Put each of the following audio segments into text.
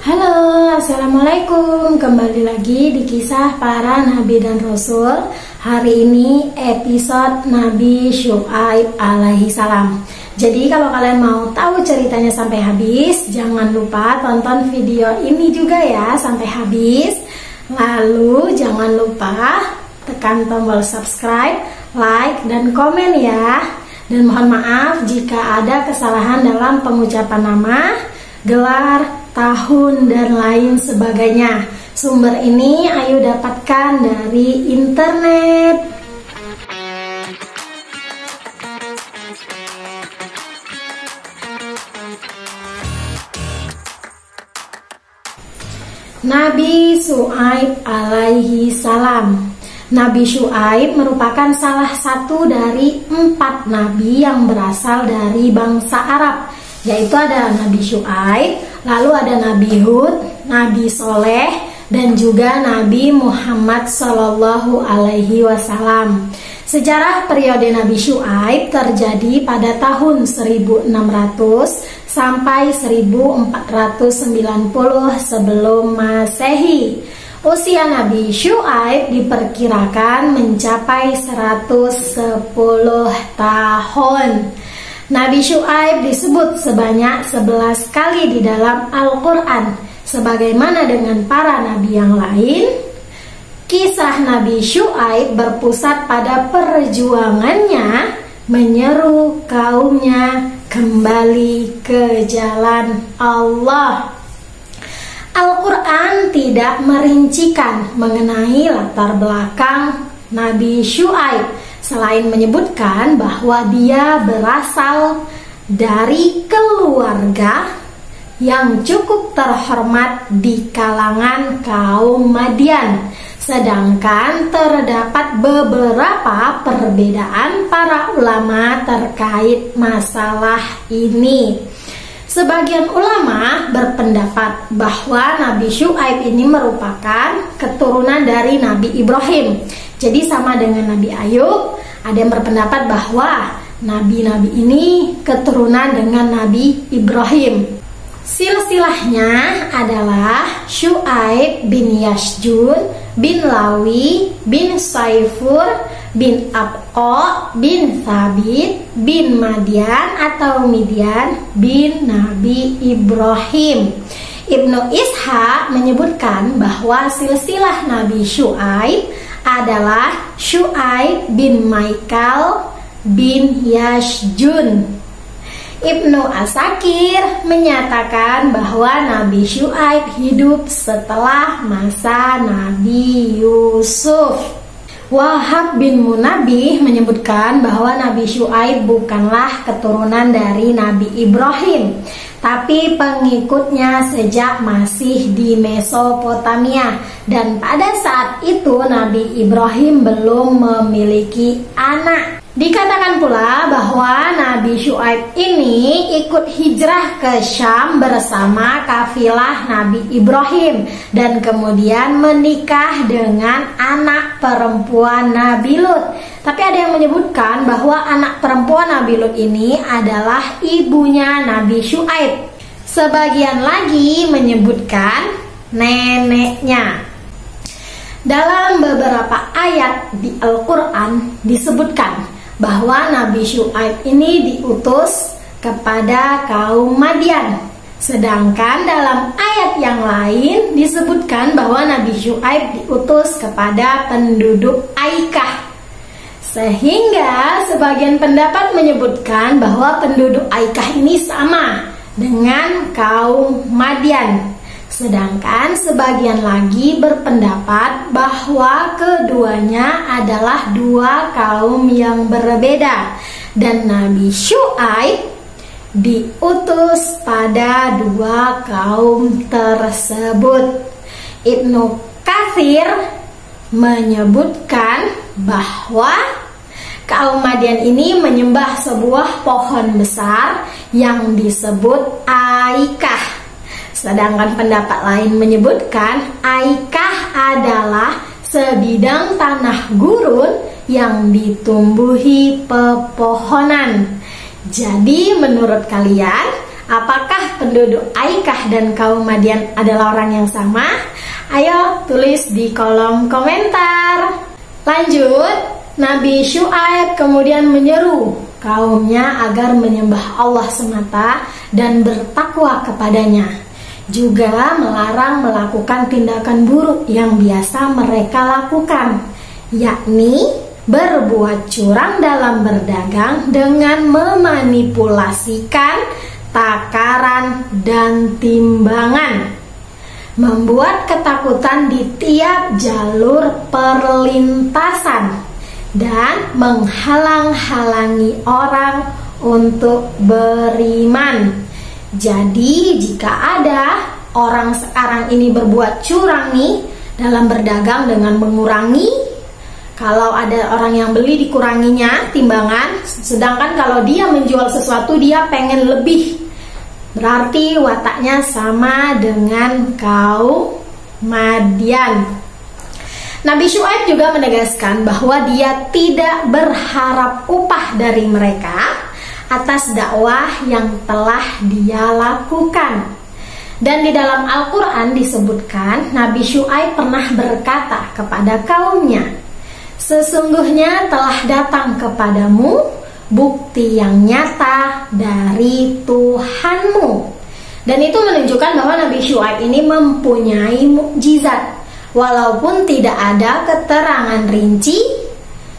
Halo, Assalamualaikum. Kembali lagi di kisah para nabi dan rasul. Hari ini episode Nabi Syuaib alaihi salam. Jadi kalau kalian mau tahu ceritanya sampai habis, jangan lupa tonton video ini juga ya sampai habis. Lalu jangan lupa tekan tombol subscribe, like, dan komen ya. Dan mohon maaf jika ada kesalahan dalam pengucapan nama, gelar, tahun, dan lain sebagainya. Sumber ini Ayu dapatkan dari internet. Nabi Syuaib alaihi salam. Nabi Syuaib merupakan salah satu dari 4 nabi yang berasal dari bangsa Arab, yaitu ada Nabi Syuaib, lalu ada Nabi Hud, Nabi Soleh, dan juga Nabi Muhammad Sallallahu Alaihi Wasallam. Sejarah periode Nabi Syuaib terjadi pada tahun 1600 sampai 1490 sebelum Masehi. Usia Nabi Syuaib diperkirakan mencapai 110 tahun. Nabi Syuaib disebut sebanyak 11 kali di dalam Al-Quran. Sebagaimana dengan para nabi yang lain, kisah Nabi Syuaib berpusat pada perjuangannya menyeru kaumnya kembali ke jalan Allah. Al-Quran tidak merincikan mengenai latar belakang Nabi Syuaib, selain menyebutkan bahwa dia berasal dari keluarga yang cukup terhormat di kalangan kaum Madian. Sedangkan terdapat beberapa perbedaan para ulama terkait masalah ini. Sebagian ulama berpendapat bahwa Nabi Syuaib ini merupakan keturunan dari Nabi Ibrahim. Jadi sama dengan Nabi Ayub, ada yang berpendapat bahwa nabi-nabi ini keturunan dengan Nabi Ibrahim. Silsilahnya adalah Syuaib bin Yashjun bin Lawi bin Saifur bin Abqa bin Thabit bin Madian atau Midian bin Nabi Ibrahim. Ibnu Ishaq menyebutkan bahwa silsilah Nabi Syuaib adalah Syuaib bin Maikal bin Yashjun. Ibnu Asakir menyatakan bahwa Nabi Syuaib hidup setelah masa Nabi Yusuf. Wahab bin Munabih menyebutkan bahwa Nabi Syuaib bukanlah keturunan dari Nabi Ibrahim, tapi pengikutnya sejak masih di Mesopotamia, dan pada saat itu Nabi Ibrahim belum memiliki anak. Dikatakan pula bahwa Nabi Syuaib ini ikut hijrah ke Syam bersama kafilah Nabi Ibrahim dan kemudian menikah dengan anak perempuan Nabi Lut. Tapi ada yang menyebutkan bahwa anak perempuan Nabi Lut ini adalah ibunya Nabi Syuaib. Sebagian lagi menyebutkan neneknya. Dalam beberapa ayat di Al-Quran disebutkan bahwa Nabi Syuaib ini diutus kepada kaum Madian. Sedangkan dalam ayat yang lain disebutkan bahwa Nabi Syuaib diutus kepada penduduk Aikah. Sehingga sebagian pendapat menyebutkan bahwa penduduk Aikah ini sama dengan kaum Madian. Sedangkan sebagian lagi berpendapat bahwa keduanya adalah 2 kaum yang berbeda dan Nabi Syuaib diutus pada 2 kaum tersebut. Ibnu Katsir menyebutkan bahwa kaum Madian ini menyembah sebuah pohon besar yang disebut Aikah. Sedangkan pendapat lain menyebutkan Aikah adalah sebidang tanah gurun yang ditumbuhi pepohonan. Jadi menurut kalian Apakah penduduk Aikah dan kaum Madian adalah orang yang sama? Ayo tulis di kolom komentar. Lanjut, Nabi Syuaib kemudian menyeru kaumnya agar menyembah Allah semata dan bertakwa kepadanya. Juga melarang melakukan tindakan buruk yang biasa mereka lakukan, yakni berbuat curang dalam berdagang dengan memanipulasikan takaran dan timbangan, membuat ketakutan di tiap jalur perlintasan, dan menghalang-halangi orang untuk beriman. Jadi jika ada orang sekarang ini berbuat curang nih dalam berdagang dengan mengurangi, kalau ada orang yang beli dikuranginya timbangan, sedangkan kalau dia menjual sesuatu dia pengen lebih, berarti wataknya sama dengan kaum Madian. Nabi Syuaib juga menegaskan bahwa dia tidak berharap upah dari mereka atas dakwah yang telah dia lakukan. Dan di dalam Al-Quran disebutkan Nabi Syuaib pernah berkata kepada kaumnya, sesungguhnya telah datang kepadamu bukti yang nyata dari Tuhanmu. Dan itu menunjukkan bahwa Nabi Syuaib ini mempunyai mukjizat, walaupun tidak ada keterangan rinci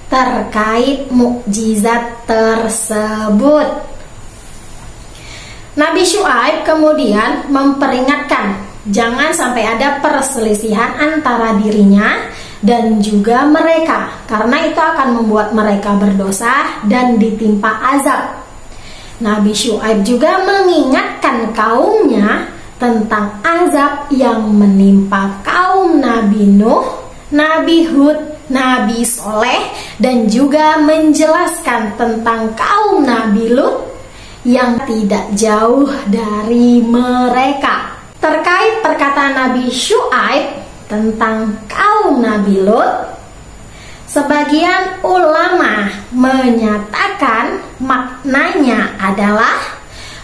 terkait mukjizat tersebut. Nabi Syuaib kemudian memperingatkan jangan sampai ada perselisihan antara dirinya dan juga mereka, karena itu akan membuat mereka berdosa dan ditimpa azab. Nabi Syuaib juga mengingatkan kaumnya tentang azab yang menimpa kaum Nabi Nuh, Nabi Hud, Nabi Soleh, dan juga menjelaskan tentang kaum Nabi Lut yang tidak jauh dari mereka. Terkait perkataan Nabi Syuaib tentang kaum Nabi Lut, sebagian ulama menyatakan maknanya adalah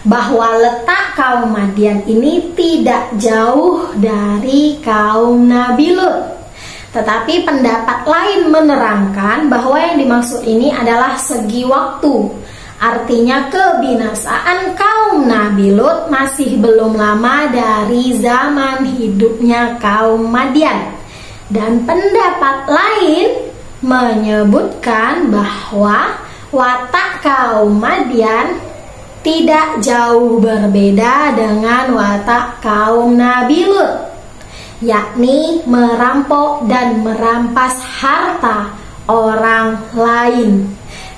bahwa letak kaum Madian ini tidak jauh dari kaum Nabi Lut. Tetapi pendapat lain menerangkan bahwa yang dimaksud ini adalah segi waktu. Artinya kebinasaan kaum Nabi Lut masih belum lama dari zaman hidupnya kaum Madian. Dan pendapat lain menyebutkan bahwa watak kaum Madian tidak jauh berbeda dengan watak kaum Nabi Lut, yakni merampok dan merampas harta orang lain.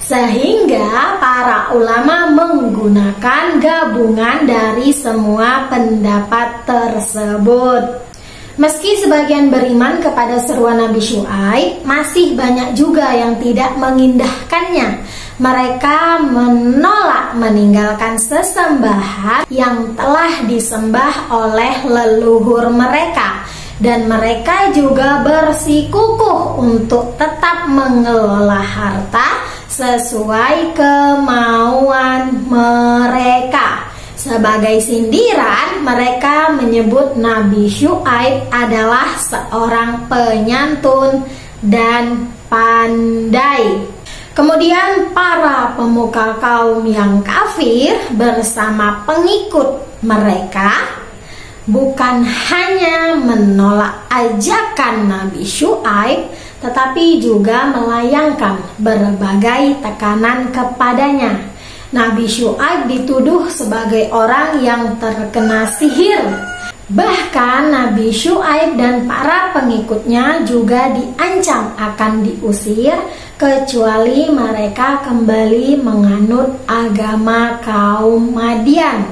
Sehingga para ulama menggunakan gabungan dari semua pendapat tersebut. Meski sebagian beriman kepada seruan Nabi Syuaib, masih banyak juga yang tidak mengindahkannya. Mereka menolak meninggalkan sesembahan yang telah disembah oleh leluhur mereka. Dan mereka juga bersikukuh untuk tetap mengelola harta sesuai kemauan mereka. Sebagai sindiran, mereka menyebut Nabi Syuaib adalah seorang penyantun dan pandai. Kemudian para pemuka kaum yang kafir bersama pengikut mereka bukan hanya menolak ajakan Nabi Syuaib, tetapi juga melayangkan berbagai tekanan kepadanya. Nabi Syuaib dituduh sebagai orang yang terkena sihir. Bahkan Nabi Syuaib dan para pengikutnya juga diancam akan diusir kecuali mereka kembali menganut agama kaum Madian.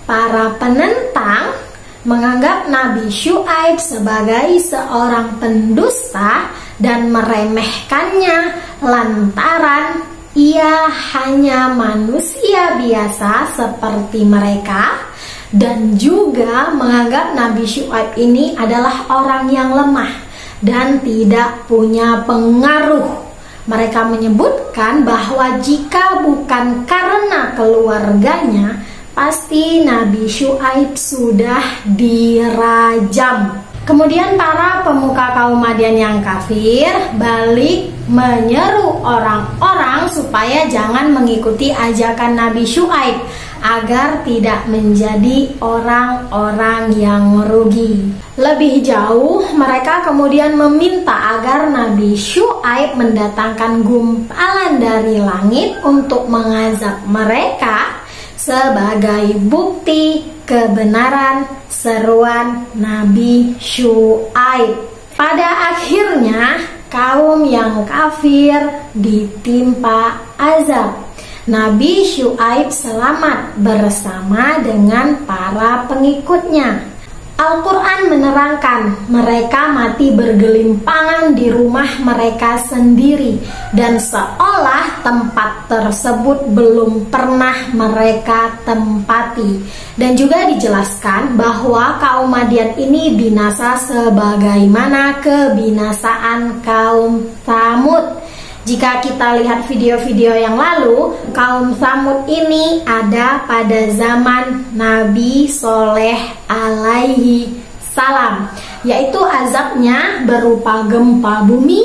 Para penentang menganggap Nabi Syuaib sebagai seorang pendusta dan meremehkannya lantaran ia hanya manusia biasa seperti mereka, dan juga menganggap Nabi Syuaib ini adalah orang yang lemah dan tidak punya pengaruh. Mereka menyebutkan bahwa jika bukan karena keluarganya, pasti Nabi Syuaib sudah dirajam. Kemudian para pemuka kaum Madian yang kafir balik menyeru orang-orang supaya jangan mengikuti ajakan Nabi Syuaib agar tidak menjadi orang-orang yang rugi. Lebih jauh, mereka kemudian meminta agar Nabi Syuaib mendatangkan gumpalan dari langit untuk mengazab mereka sebagai bukti kebenaran seruan Nabi Syuaib. Pada akhirnya, kaum yang kafir ditimpa azab. Nabi Syuaib selamat bersama dengan para pengikutnya. Al-Quran menerangkan mereka mati bergelimpangan di rumah mereka sendiri dan seolah tempat tersebut belum pernah mereka tempati. Dan juga dijelaskan bahwa kaum Madian ini binasa sebagaimana kebinasaan kaum Tsamud. Jika kita lihat video-video yang lalu, kaum Tsamud ini ada pada zaman Nabi Soleh alaihi salam, yaitu azabnya berupa gempa bumi,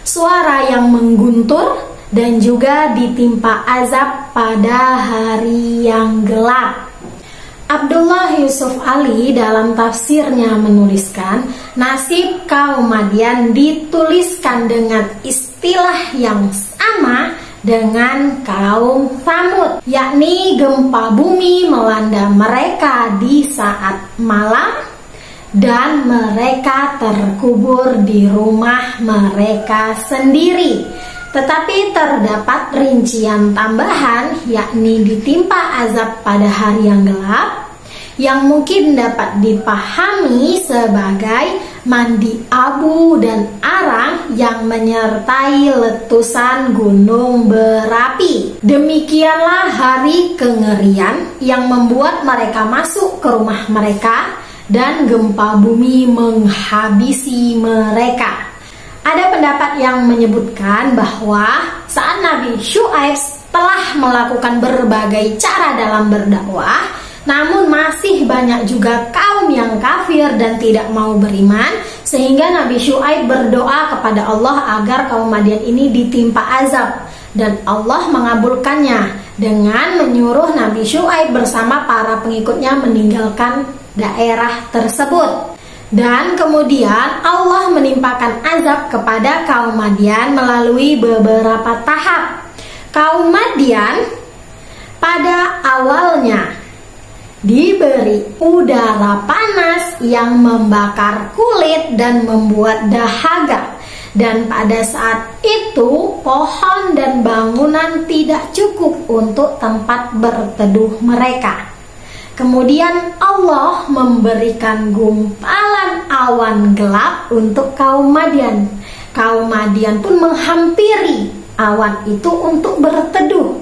suara yang mengguntur, dan juga ditimpa azab pada hari yang gelap. Abdullah Yusuf Ali dalam tafsirnya menuliskan, nasib kaum Madian dituliskan dengan istilah yang sama dengan kaum Tsamud, yakni gempa bumi melanda mereka di saat malam dan mereka terkubur di rumah mereka sendiri. Tetapi terdapat rincian tambahan, yakni ditimpa azab pada hari yang gelap, yang mungkin dapat dipahami sebagai mandi abu dan arang yang menyertai letusan gunung berapi. Demikianlah hari kengerian yang membuat mereka masuk ke rumah mereka dan gempa bumi menghabisi mereka. Ada pendapat yang menyebutkan bahwa saat Nabi Syuaib telah melakukan berbagai cara dalam berdakwah, namun masih banyak juga kaum yang kafir dan tidak mau beriman, sehingga Nabi Syuaib berdoa kepada Allah agar kaum Madian ini ditimpa azab, dan Allah mengabulkannya dengan menyuruh Nabi Syuaib bersama para pengikutnya meninggalkan daerah tersebut. Dan kemudian Allah menimpakan azab kepada kaum Madian melalui beberapa tahap. Kaum Madian pada awalnya diberi udara panas yang membakar kulit dan membuat dahaga. Dan pada saat itu pohon dan bangunan tidak cukup untuk tempat berteduh mereka. Kemudian Allah memberikan gumpalan awan gelap untuk kaum Madian. Kaum Madian pun menghampiri awan itu untuk berteduh,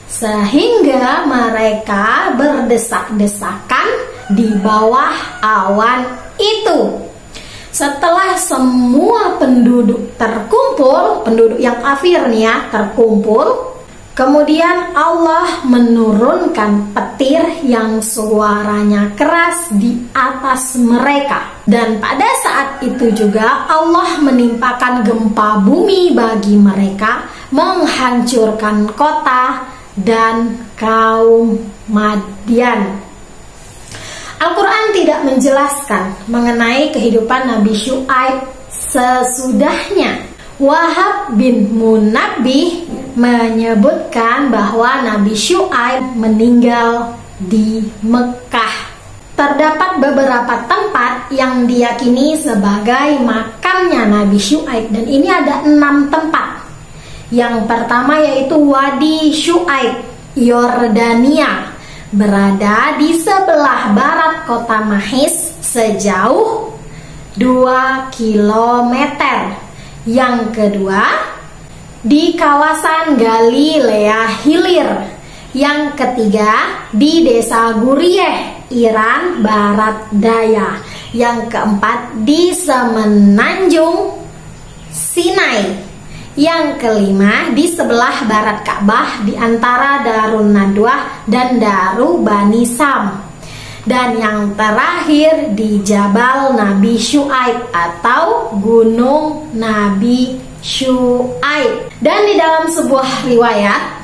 sehingga mereka berdesak-desakan di bawah awan itu. Setelah semua penduduk terkumpul, penduduk yang kafir nih ya, terkumpul, kemudian Allah menurunkan petir yang suaranya keras di atas mereka. Dan pada saat itu juga Allah menimpakan gempa bumi bagi mereka, menghancurkan kota dan kaum Madian. Al-Quran tidak menjelaskan mengenai kehidupan Nabi Syuaib sesudahnya. Wahab bin Munabbih menyebutkan bahwa Nabi Syuaib meninggal di Mekah. Terdapat beberapa tempat yang diyakini sebagai makamnya Nabi Syuaib, dan ini ada 6 tempat. Yang pertama yaitu Wadi Syuaib, Yordania, berada di sebelah barat kota Mahis sejauh 2 km. Yang kedua, di kawasan Galilea Hilir. Yang ketiga, di desa Gurieh, Iran Barat Daya. Yang keempat, di Semenanjung Sinai. Yang kelima, di sebelah barat Ka'bah di antara Darun Nadwah dan Daru Bani Sam. Dan yang terakhir di Jabal Nabi Syuaib atau Gunung Nabi Syuaib. Dan di dalam sebuah riwayat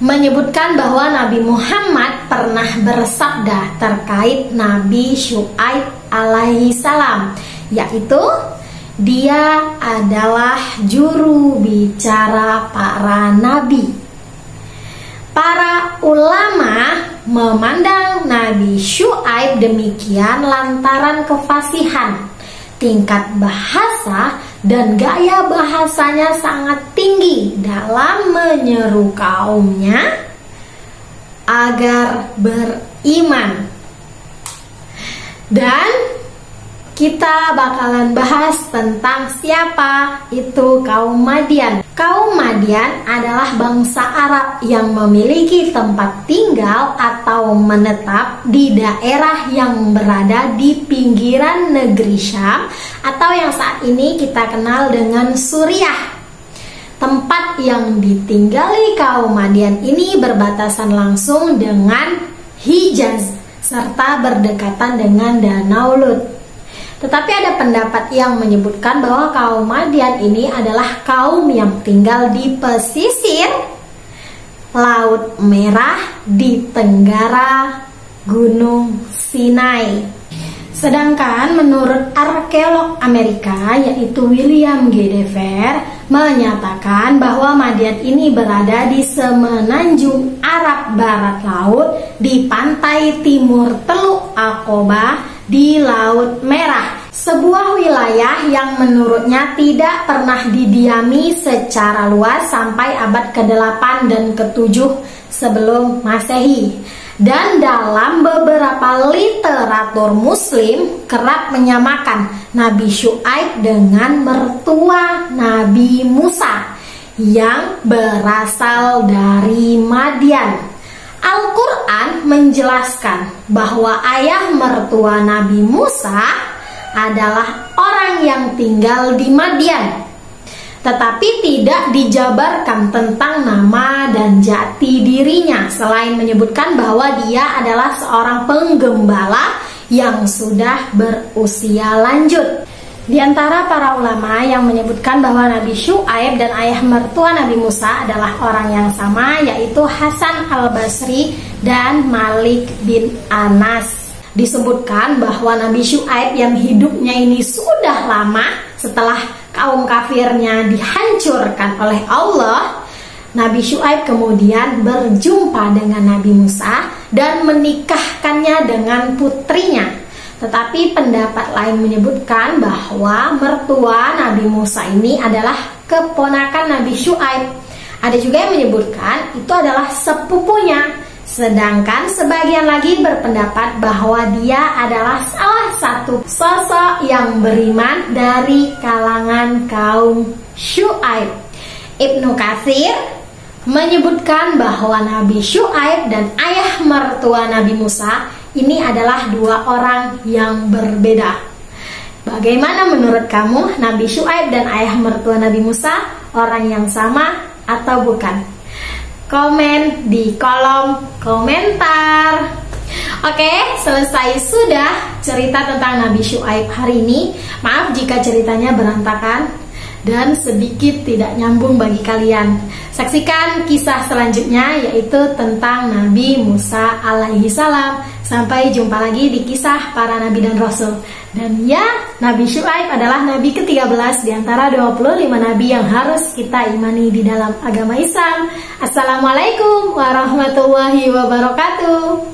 menyebutkan bahwa Nabi Muhammad pernah bersabda terkait Nabi Syuaib alaihi salam, yaitu dia adalah juru bicara para nabi. Para ulama memandang Nabi Syuaib demikian lantaran kefasihan, tingkat bahasa dan gaya bahasanya sangat tinggi dalam menyeru kaumnya agar beriman. Dan kita bakalan bahas tentang siapa itu kaum Madian. Kaum Madian adalah bangsa Arab yang memiliki tempat tinggal atau menetap di daerah yang berada di pinggiran negeri Syam atau yang saat ini kita kenal dengan Suriah. Tempat yang ditinggali kaum Madian ini berbatasan langsung dengan Hijaz serta berdekatan dengan Danau Lut. Tetapi ada pendapat yang menyebutkan bahwa kaum Madian ini adalah kaum yang tinggal di pesisir Laut Merah di tenggara Gunung Sinai. Sedangkan menurut arkeolog Amerika yaitu William G. Dever menyatakan bahwa Madian ini berada di semenanjung Arab Barat Laut di pantai timur Teluk Aqobah di Laut Merah, sebuah wilayah yang menurutnya tidak pernah didiami secara luas sampai abad ke-8 dan ke-7 sebelum Masehi. Dan dalam beberapa literatur muslim kerap menyamakan Nabi Syuaib dengan mertua Nabi Musa yang berasal dari Madian. Al-Quran menjelaskan bahwa ayah mertua Nabi Musa adalah orang yang tinggal di Madian, tetapi tidak dijabarkan tentang nama dan jati dirinya, selain menyebutkan bahwa dia adalah seorang penggembala yang sudah berusia lanjut. Di antara para ulama yang menyebutkan bahwa Nabi Syuaib dan ayah mertua Nabi Musa adalah orang yang sama, yaitu Hasan al-Basri dan Malik bin Anas. Disebutkan bahwa Nabi Syuaib yang hidupnya ini sudah lama setelah kaum kafirnya dihancurkan oleh Allah, Nabi Syuaib kemudian berjumpa dengan Nabi Musa dan menikahkannya dengan putrinya. Tetapi pendapat lain menyebutkan bahwa mertua Nabi Musa ini adalah keponakan Nabi Syuaib. Ada juga yang menyebutkan itu adalah sepupunya. Sedangkan sebagian lagi berpendapat bahwa dia adalah salah satu sosok yang beriman dari kalangan kaum Syuaib. Ibnu Katsir menyebutkan bahwa Nabi Syuaib dan ayah mertua Nabi Musa ini adalah dua orang yang berbeda. Bagaimana menurut kamu, Nabi Syuaib dan ayah mertua Nabi Musa orang yang sama atau bukan? Komen di kolom komentar. Oke, selesai sudah cerita tentang Nabi Syuaib hari ini. Maaf jika ceritanya berantakan dan sedikit tidak nyambung bagi kalian. Saksikan kisah selanjutnya yaitu tentang Nabi Musa alaihi salam. Sampai jumpa lagi di kisah para nabi dan rasul. Dan ya, Nabi Syuaib adalah nabi ke-13 di antara 25 nabi yang harus kita imani di dalam agama Islam. Assalamualaikum warahmatullahi wabarakatuh.